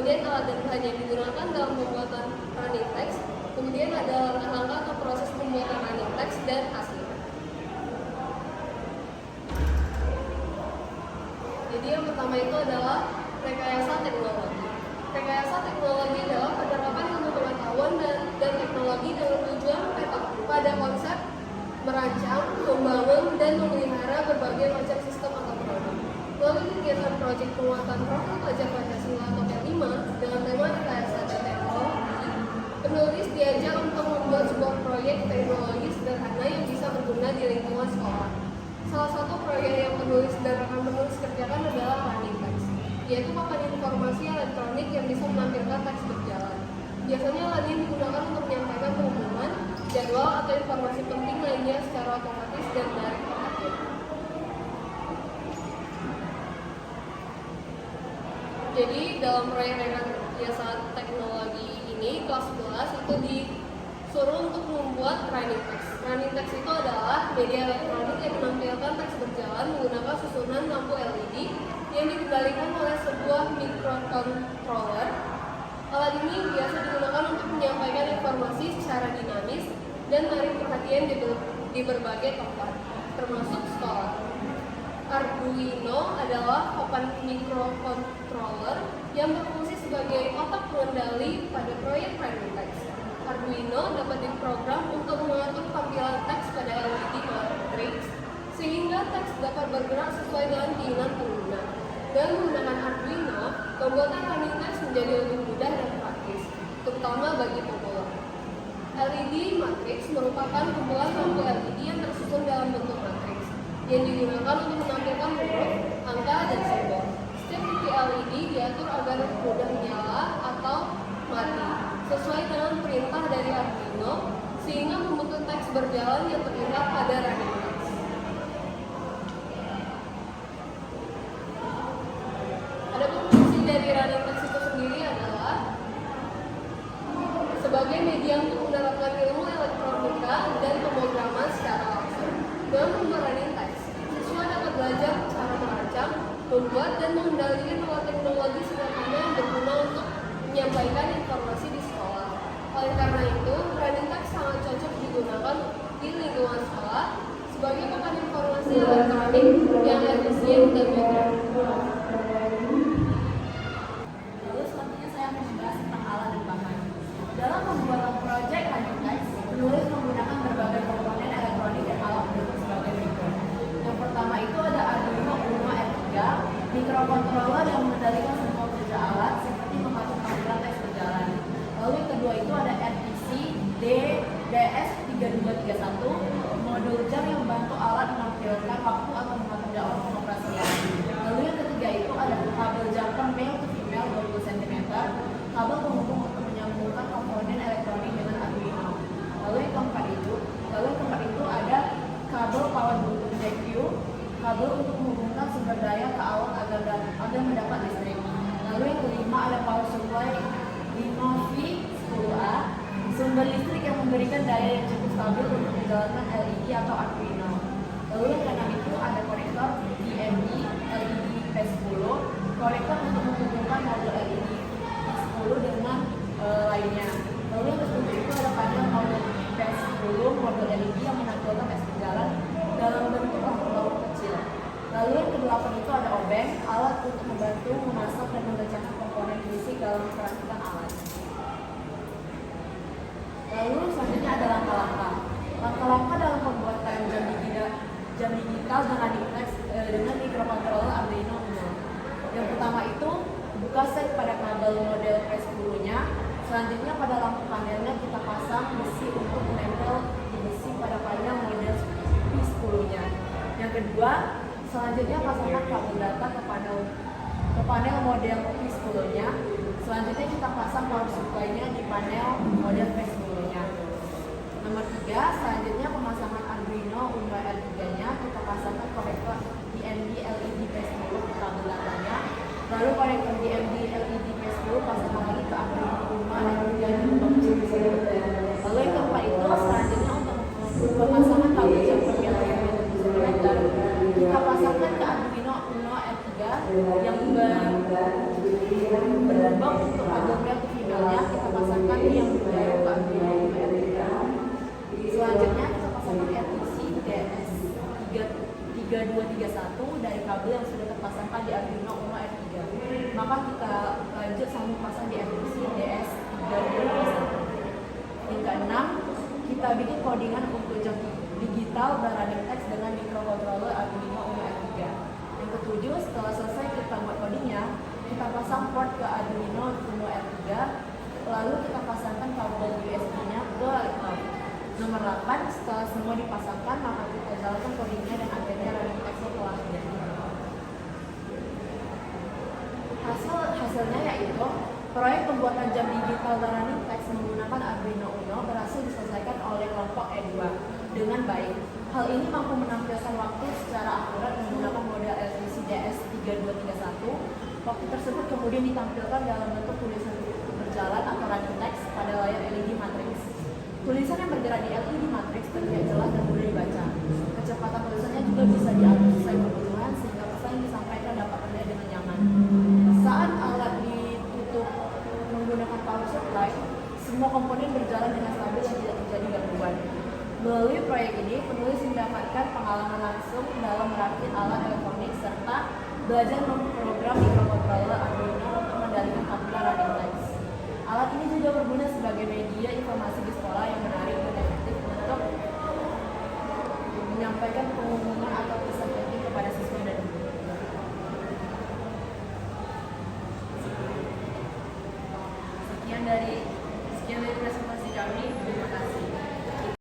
kemudian alat dan bahan yang digunakan dalam pembuatan running text, kemudian ada langkah-langkah atau proses pembuatan running text dan hasil. Jadi yang pertama itu adalah rekayasa teknologi. Rekayasa teknologi adalah penerapan ilmu pengetahuan dan teknologi dengan tujuan pada konsep merancang, membangun, dan memelihara berbagai macam sistem atau produk. Melalui kegiatan proyek penguatan profil pelajar Pancasila atau P5 dengan tema rekayasa dan teknologi, penulis diajak untuk membuat sebuah proyek teknologi sederhana yang bisa berguna di lingkungan sekolah. Salah satu proyek yang penulis dan rekan penulis kerjakan adalah running text, yaitu papan informasi elektronik yang bisa menampilkan teks berjalan. Biasanya LAN digunakan untuk menyampaikan pengumuman, jadwal, atau informasi penting lainnya secara otomatis dan menarik perhatian. Jadi dalam proyek rekayasa teknologi ini, kelas 11 itu disuruh untuk membuat running text. Running text itu adalah media elektronik yang menampilkan teks berjalan menggunakan susunan lampu LED yang dikendalikan oleh sebuah microcontroller. Alat ini biasa digunakan untuk menyampaikan informasi secara dinamis dan menarik perhatian di berbagai tempat, termasuk sekolah. Arduino adalah papan microcontroller yang berfungsi sebagai otak pengendali pada proyek running text. Arduino dapat diprogram untuk mengatur tampilan teks pada LED matrix sehingga teks dapat bergerak sesuai dengan keinginan pengguna. Dengan menggunakan Arduino, pembuatan running text menjadi lebih mudah dan praktis, terutama bagi pemula. LED matrix merupakan kumpulan lampu LED yang tersusun dalam bentuk matriks yang digunakan untuk menampilkan huruf, angka, dan simbol. Setiap titik LED diatur agar mudah menyala atau mati sesuai dengan perintah dari Arduino sehingga membentuk teks berjalan yang terlihat pada running text. Adapun fungsi dari running text itu sendiri adalah sebagai media untuk menerapkan ilmu elektronika dan pemrograman secara langsung. Dengan membuat running text, siswa dapat belajar cara merancang, membuat, dan mengendalikan alat teknologi sederhana yang berguna untuk menyampaikan informasi di sekolah. Oleh karena itu, running text sangat cocok digunakan di lingkungan sekolah sebagai papan informasi elektronik yang efisien dan mudah. Lalu selanjutnya saya akan membahas tentang alat dan bahan. Dalam pembuatan proyek running text, penulis menggunakan berbagai komponen elektronik dan alat pendukung sebagai berikut. Yang pertama itu ada Arduino Uno R3, microcontroller yang mengendalikan semua kerja alat seperti mengatur tampilan teks berjalan. Lalu yang kedua itu ada RPC DS3231, modul jam yang membantu alat menampilkan waktu atau mengatur jadwal pengoperasian. Lalu yang ketiga itu ada kabel jumper male to female 20 cm, kabel penghubung untuk menyambungkan komponen elektronik dengan Arduino. Lalu yang keempat itu ada kabel power bluetooth JQ, kabel untuk menghubungkan sumber daya ke alat agar mendapat listrik. Lalu yang kelima ada power supply 5V10A, sumber listrik yang memberikan daya yang cukup stabil untuk menjalankan LED atau Arduino. Lalu yang keenam itu ada konektor DMD LED P10, konektor untuk menghubungkan modul LED P10 dengan lainnya. Lalu yang ketujuh itu ada panel modul P10 modul LED yang menampilkan teks berjalan dalam bentuk lampu-lampu kecil. Lalu yang kedelapan itu ada obeng, alat untuk membantu memasak dan membacakan komponen fisik dalam perakitan alat. Lalu selanjutnya ada langkah-langkah. Langkah-langkah dalam pembuatan jam digital dengan running text dengan microcontroller Arduino Uno. Yang pertama itu buka set pada kabel model P10-nya. Selanjutnya pada lampu panelnya kita pasang besi untuk menempel di besi pada panel model P10-nya. Yang kedua, selanjutnya pasangkan kabel data ke panel model P10-nya. Selanjutnya kita pasang power supply-nya di panel model P10-nya. Nomor 3, selanjutnya pemasangan Arduino Uno R3-nya kita pasangkan konektor DMD LED P10 ke kabel datanya. Lalu konektor DMD LED P10 pasangkan lagi ke Arduino Uno R3-nya untuk chip. Lalu yang keempat itu selanjutnya untuk pemasangan kabel jumper dan kita pasangkan ke Arduino Uno R3 yang berubah untuk Adobe Creative Emailnya kita pasangkan yang berjarak ke Arduino Uno R3. Selanjutnya kita pasangkan RTC DS3231 dari kabel yang sudah terpasangkan di Arduino Uno R3. Maka kita lanjut sambung pasang di RTC DS3231. Yang keenam, kita bikin codingan untuk jam digital dan running text dengan microcontroller Arduino Uno R3. Yang ketujuh, setelah selesai kita buat codingnya, kita pasang port ke Arduino Uno R3, lalu kita pasangkan kabel USB-nya ke laptop. Nomor 8, setelah semua dipasangkan, maka kita jalankan codingnya dan akhirnya running text-nya telah jadi. Hasilnya yaitu proyek pembuatan jam digital dan running text menggunakan Arduino Uno berhasil diselesaikan oleh kelompok E2 dengan baik. Hal ini mampu menampilkan waktu secara akurat menggunakan model LCD DS3231. Waktu tersebut kemudian ditampilkan dalam bentuk tulisan berjalan atau running text pada layar LED matrix. Tulisan yang bergerak di LED matrix terlihat jelas dan mudah dibaca. Kecepatan tulisannya juga bisa diatur sesuai kebutuhan sehingga pesan yang disampaikan dapat terlihat dengan nyaman. Saat alat ditutup menggunakan power supply, semua komponen berjalan dengan stabil dan tidak terjadi gangguan. Melalui proyek ini, penulis mendapatkan pengalaman langsung dalam merakit alat elektronik serta belajar memprogram microcontroller Arduino untuk mengendalikan tampilan running text. Alat ini juga berguna sebagai media informasi di sekolah yang menarik dan efektif untuk menyampaikan pengumuman atau pesan penting kepada siswa dan guru. Sekian dari presentasi